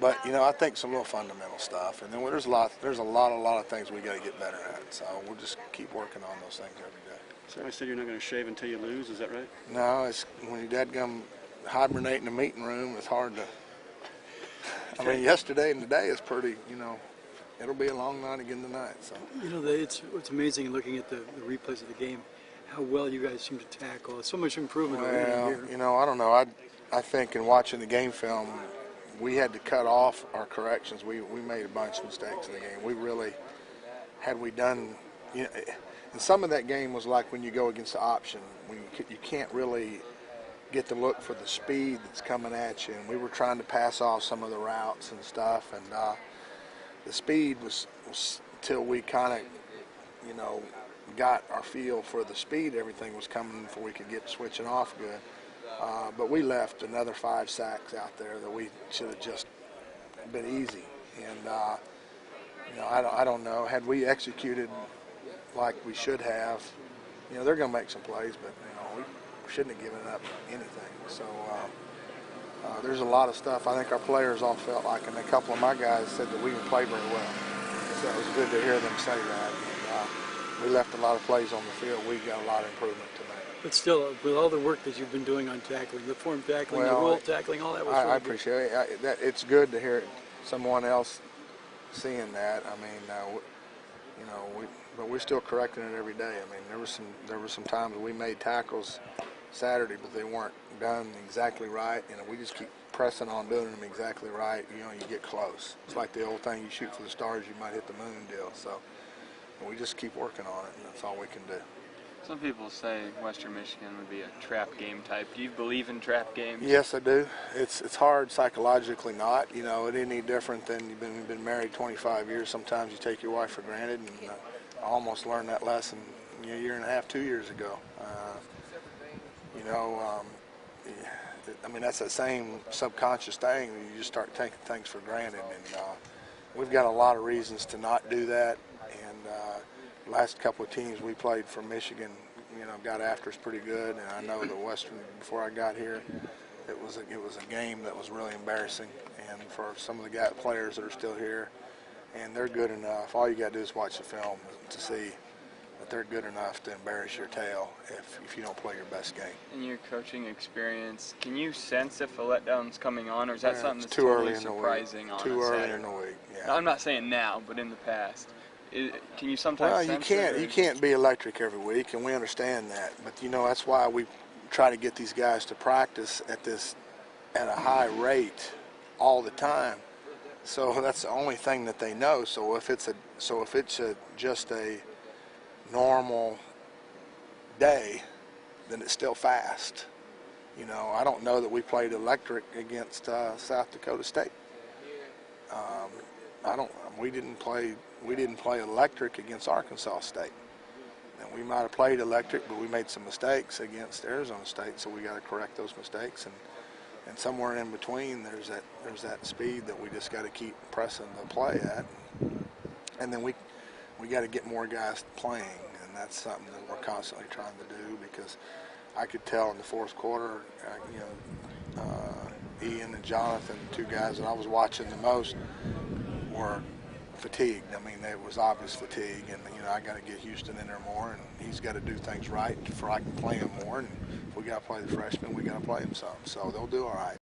But I think some real fundamental stuff, and then there's a lot of things we got to get better at. So we'll just keep working on those things every day. So I said you're not going to shave until you lose. Is that right? No, it's when you dadgum hibernate in the meeting room. It's hard to. I mean, yesterday and today is pretty. It'll be a long night again tonight. So it's amazing looking at the replays of the game, how well you guys seem to tackle. It's so much improvement already here. I don't know. I think in watching the game film, we had to cut off our corrections. We made a bunch of mistakes in the game. We really, had we done, and some of that game was like when you go against the option, when you can't really get the look for the speed that's coming at you. And we were trying to pass off some of the routes and stuff, and the speed was until we kind of, got our feel for the speed. Everything was coming before we could get switching off good. But we left another 5 sacks out there that we should have just been easy. And I don't know. Had we executed like we should have, they're going to make some plays, but we shouldn't have given up anything. So there's a lot of stuff. I think our players all felt like, and a couple of my guys said that we didn't play very well. So it was good to hear them say that. And, we left a lot of plays on the field. We got a lot of improvement tonight. But still, with all the work that you've been doing on tackling, the form tackling, the roll tackling, all that was really I appreciate it. It's good to hear someone else seeing that. I mean, but we're still correcting it every day. I mean, there were some times we made tackles Saturday, but they weren't done exactly right, and we just keep pressing on doing them exactly right. You get close. It's like the old thing: you shoot for the stars, you might hit the moon deal. So we just keep working on it, and that's all we can do. Some people say Western Michigan would be a trap game type. Do you believe in trap games? Yes, I do. It's hard psychologically not. It ain't any different than you've been married 25 years. Sometimes you take your wife for granted, and I almost learned that lesson a year and a half, 2 years ago. I mean, that's that same subconscious thing. You just start taking things for granted, and we've got a lot of reasons to not do that. And last couple of teams we played from Michigan, got after us pretty good. And I know that Western, before I got here, it was a game that was really embarrassing. And for some of the players that are still here, and they're good enough. All you got to do is watch the film to see that they're good enough to embarrass your tail if you don't play your best game. In your coaching experience, can you sense if a letdown's coming on, or is that something that's too totally early in surprising the week. on Too a early Saturday? in the week. Yeah. No, I'm not saying now, but in the past. Can you sometimes sense you can't be electric every week, and we understand that. But that's why we try to get these guys to practice at a high rate all the time. So that's the only thing that they know. So if it's just a normal day, then it's still fast. I don't know that we played electric against South Dakota State. We didn't play electric against Arkansas State. And we might have played electric, but we made some mistakes against Arizona State, so we got to correct those mistakes. And somewhere in between, there's that speed that we just got to keep pressing the play at. And then we got to get more guys playing, and that's something that we're constantly trying to do, because I could tell in the fourth quarter, Ian and Jonathan, the two guys that I was watching the most, were fatigued. I mean, there was obvious fatigue, and I got to get Houston in there more, and he's got to do things right before I can play him more. And if we got to play the freshmen, we got to play him some. So they'll do all right.